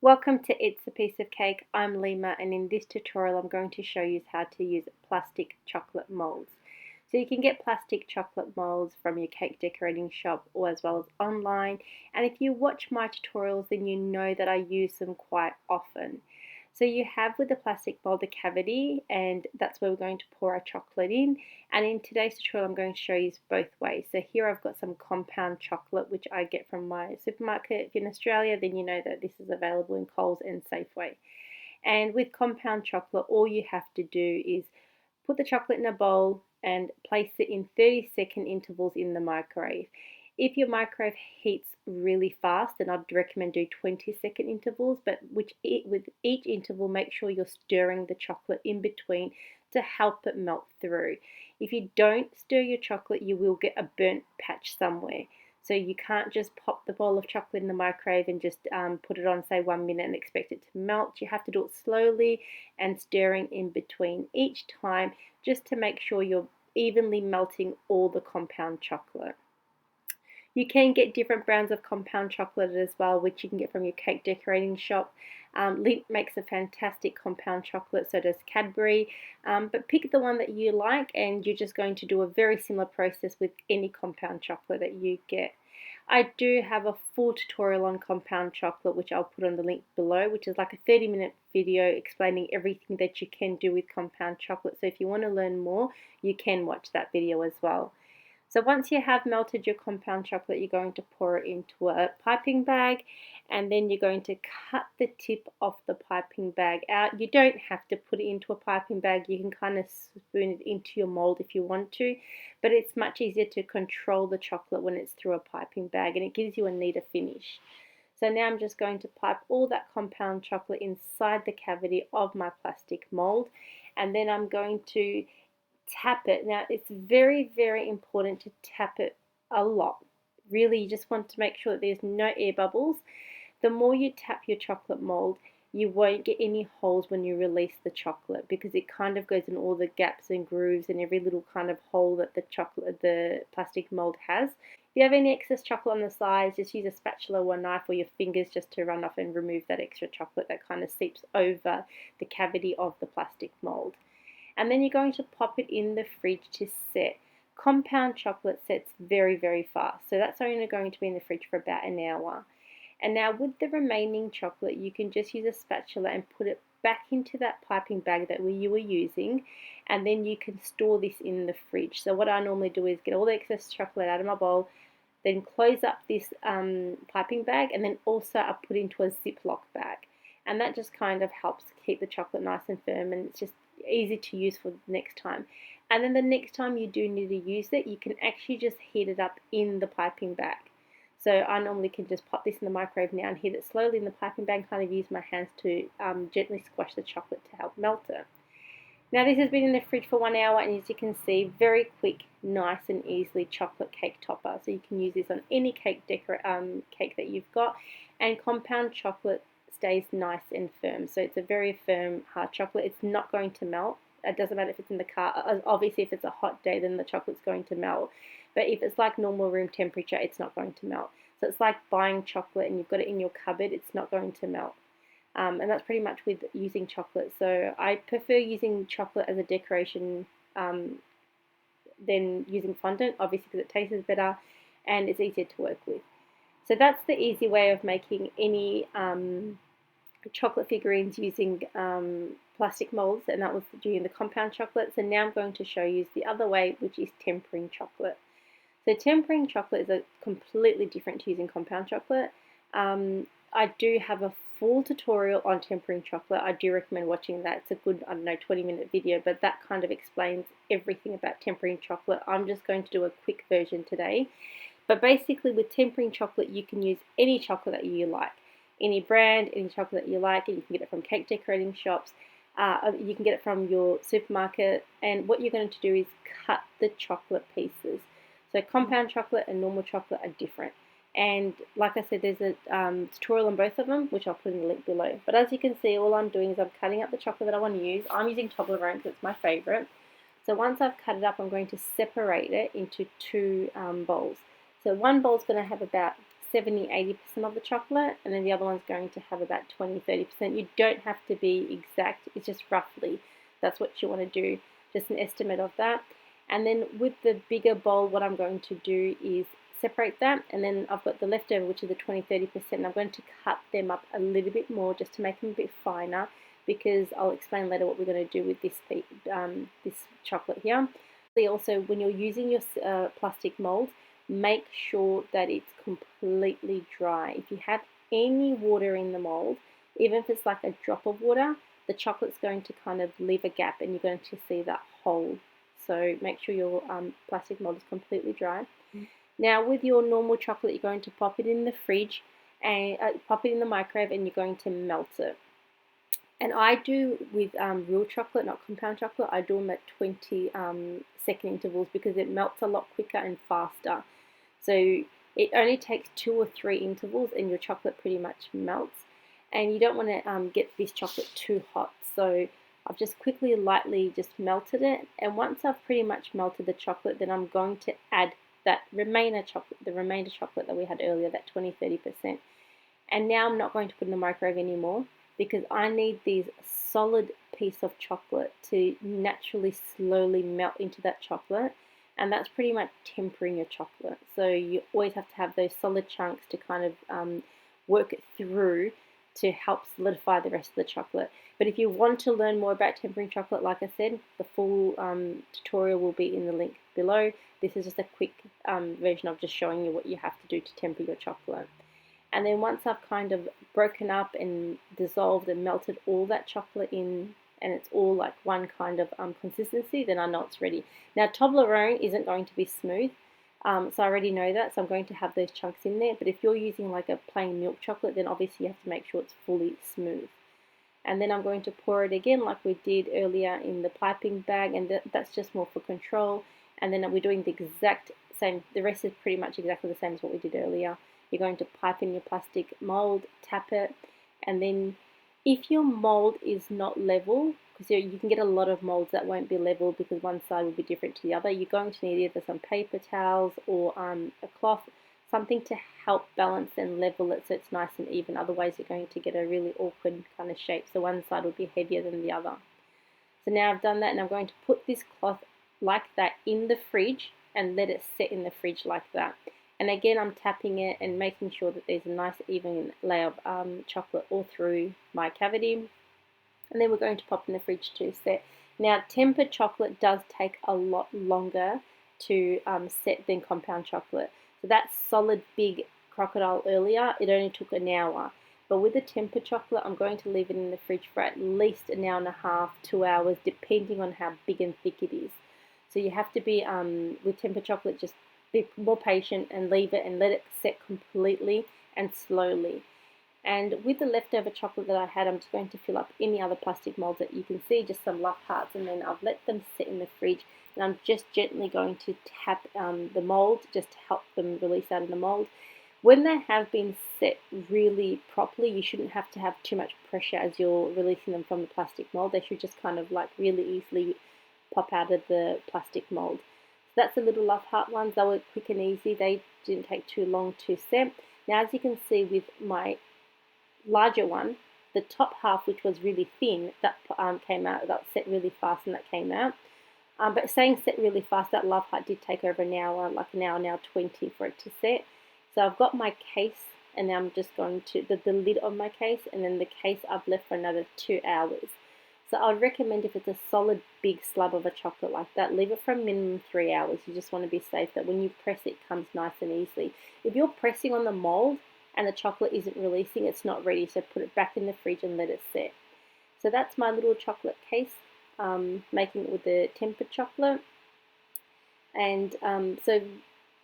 Welcome to It's a Piece of Cake. I'm Lima, and in this tutorial I'm going to show you how to use plastic chocolate molds. So you can get plastic chocolate molds from your cake decorating shop or as well as online, and if you watch my tutorials then you know that I use them quite often. So you have with the plastic mold a cavity, and that's where we're going to pour our chocolate in. And in today's tutorial I'm going to show you both ways. So here I've got some compound chocolate which I get from my supermarket. If you're in Australia then you know that this is available in Coles and Safeway. And with compound chocolate all you have to do is put the chocolate in a bowl and place it in 30-second intervals in the microwave. If your microwave heats really fast, then I'd recommend do 20-second intervals, but with each interval make sure you're stirring the chocolate in between to help it melt through. If you don't stir your chocolate, you will get a burnt patch somewhere. So you can't just pop the bowl of chocolate in the microwave and just put it on, say, 1 minute and expect it to melt. You have to do it slowly and stirring in between each time just to make sure you're evenly melting all the compound chocolate. You can get different brands of compound chocolate as well, which you can get from your cake decorating shop. Lindt makes a fantastic compound chocolate, so does Cadbury. But pick the one that you like, and you're just going to do a very similar process with any compound chocolate that you get. I do have a full tutorial on compound chocolate, which I'll put on the link below, which is like a 30-minute video explaining everything that you can do with compound chocolate. So if you want to learn more, you can watch that video as well. So once you have melted your compound chocolate, you're going to pour it into a piping bag, and then you're going to cut the tip of the piping bag out. You don't have to put it into a piping bag. You can kind of spoon it into your mold if you want to, but it's much easier to control the chocolate when it's through a piping bag, and it gives you a neater finish. So now I'm just going to pipe all that compound chocolate inside the cavity of my plastic mold, and then I'm going to tap it. Now it's very, very important to tap it a lot. Really, you just want to make sure that there's no air bubbles. The more you tap your chocolate mold, you won't get any holes when you release the chocolate, because it kind of goes in all the gaps and grooves and every little kind of hole that the plastic mold has. If you have any excess chocolate on the sides, just use a spatula or a knife or your fingers just to run off and remove that extra chocolate that kind of seeps over the cavity of the plastic mold. And then you're going to pop it in the fridge to set. Compound chocolate sets very, very fast, so that's only going to be in the fridge for about an hour. And now with the remaining chocolate, you can just use a spatula and put it back into that piping bag that you were using, and then you can store this in the fridge. So what I normally do is get all the excess chocolate out of my bowl, then close up this piping bag, and then also I put into a Ziploc bag. And that just kind of helps keep the chocolate nice and firm, and it's just easy to use for the next time. And then the next time you do need to use it, you can actually just heat it up in the piping bag. So I normally can just pop this in the microwave now and heat it slowly in the piping bag, kind of use my hands to gently squash the chocolate to help melt it. Now this has been in the fridge for 1 hour, and as you can see, very quick, nice and easily chocolate cake topper. So you can use this on any cake cake that you've got, and compound chocolate stays nice and firm. So it's a very firm, hard chocolate. It's not going to melt. It doesn't matter if it's in the car. Obviously, if it's a hot day, then the chocolate's going to melt. But if it's like normal room temperature, it's not going to melt. So it's like buying chocolate and you've got it in your cupboard. It's not going to melt. And that's pretty much with using chocolate. So I prefer using chocolate as a decoration than using fondant, obviously because it tastes better and it's easier to work with. So that's the easy way of making any chocolate figurines using plastic molds, and that was doing the compound chocolate. So now I'm going to show you the other way, which is tempering chocolate. So tempering chocolate is a completely different to using compound chocolate. I do have a full tutorial on tempering chocolate. I do recommend watching that. It's a good, 20-minute video, but that kind of explains everything about tempering chocolate. I'm just going to do a quick version today. But basically with tempering chocolate, you can use any chocolate that you like. Any brand, any chocolate that you like, and you can get it from cake decorating shops. You can get it from your supermarket, and what you're going to do is cut the chocolate pieces. So compound chocolate and normal chocolate are different. And like I said, there's a tutorial on both of them, which I'll put in the link below. But as you can see, all I'm doing is I'm cutting up the chocolate that I want to use. I'm using Toblerone because it's my favourite. So once I've cut it up, I'm going to separate it into two bowls. So one bowl is going to have about 70–80% of the chocolate, and then the other one's going to have about 20–30%. You don't have to be exact, it's just roughly. That's what you want to do, just an estimate of that. And then with the bigger bowl, what I'm going to do is separate that, and then I've got the leftover, which is the 20–30%. I'm going to cut them up a little bit more just to make them a bit finer, because I'll explain later what we're going to do with this chocolate here. Also, when you're using your plastic mold, make sure that it's completely dry. If you have any water in the mold, even if it's like a drop of water, the chocolate's going to kind of leave a gap and you're going to see that hole. So make sure your plastic mold is completely dry. Now with your normal chocolate, you're going to pop it in the fridge and pop it in the microwave, and you're going to melt it. And I do with real chocolate, not compound chocolate, I do them at 20-second intervals, because it melts a lot quicker and faster. So it only takes 2 or 3 intervals and your chocolate pretty much melts. And you don't want to get this chocolate too hot. So I've just quickly, lightly just melted it. And once I've pretty much melted the chocolate, then I'm going to add that remainder chocolate that we had earlier, that 20–30%. And now I'm not going to put in the microwave anymore, because I need these solid piece of chocolate to naturally slowly melt into that chocolate, and that's pretty much tempering your chocolate. So you always have to have those solid chunks to kind of work it through to help solidify the rest of the chocolate. But if you want to learn more about tempering chocolate, like I said, the full tutorial will be in the link below. This is just a quick version of just showing you what you have to do to temper your chocolate. And then once I've kind of broken up and dissolved and melted all that chocolate in, and it's all like one kind of consistency, then I know it's ready. Now Toblerone isn't going to be smooth, so I already know that, so I'm going to have those chunks in there. But if you're using like a plain milk chocolate, then obviously you have to make sure it's fully smooth. And then I'm going to pour it again like we did earlier in the piping bag, and that's just more for control. And then we're doing the exact same, the rest is pretty much exactly the same as what we did earlier. You're going to pipe in your plastic mold, tap it, and then if your mold is not level, because you can get a lot of molds that won't be level because one side will be different to the other, you're going to need either some paper towels or a cloth, something to help balance and level it so it's nice and even. Otherwise you're going to get a really awkward kind of shape, so one side will be heavier than the other. So now I've done that, and I'm going to put this cloth like that in the fridge and let it sit in the fridge like that. And again, I'm tapping it and making sure that there's a nice even layer of chocolate all through my cavity. And then we're going to pop in the fridge to set. Now, tempered chocolate does take a lot longer to set than compound chocolate. So that solid big crocodile earlier, it only took an hour. But with the tempered chocolate, I'm going to leave it in the fridge for at least an hour and a half, 2 hours, depending on how big and thick it is. So you have to be, with tempered chocolate, just be more patient and leave it and let it set completely and slowly. And with the leftover chocolate that I had, I'm just going to fill up any other plastic molds that you can see, just some love hearts, and then I've let them sit in the fridge, and I'm just gently going to tap the mold just to help them release out of the mold. When they have been set really properly, you shouldn't have to have too much pressure as you're releasing them from the plastic mold. They should just kind of like really easily pop out of the plastic mold. So that's the little love heart ones. They were quick and easy. They didn't take too long to set. Now, as you can see with my larger one, the top half, which was really thin, that came out, that set really fast, and that came out. But saying set really fast, that love heart did take over an hour, like an hour 20 for it to set. So I've got my case, and now I'm just going to, the lid of my case, and then the case I've left for another 2 hours. So I would recommend, if it's a solid big slab of a chocolate like that, leave it for a minimum 3 hours. You just want to be safe that when you press it, it comes nice and easily. If you're pressing on the mold and the chocolate isn't releasing, it's not ready, so put it back in the fridge and let it set. So that's my little chocolate case, making it with the tempered chocolate. And so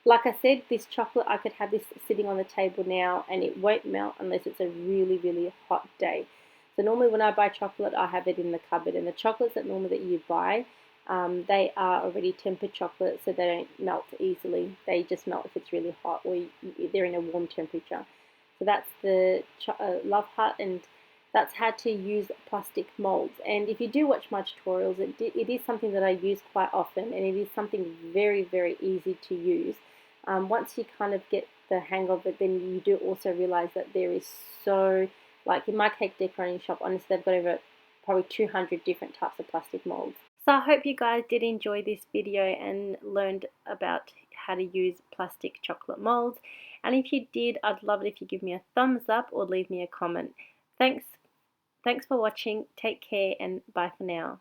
like I said, this chocolate, I could have this sitting on the table now and it won't melt unless it's a really, really hot day. So normally when I buy chocolate, I have it in the cupboard, and the chocolates that normally that you buy, they are already tempered chocolate, so they don't melt easily. They just melt if it's really hot or they're in a warm temperature. So that's the Love Heart, and that's how to use plastic molds. And if you do watch my tutorials, it is something that I use quite often, and it is something very, very easy to use. Once you kind of get the hang of it, then you do also realize that there is so, like in my cake decorating shop, honestly, they've got over probably 200 different types of plastic molds. So I hope you guys did enjoy this video and learned about how to use plastic chocolate molds. And if you did, I'd love it if you give me a thumbs up or leave me a comment. Thanks for watching. Take care and bye for now.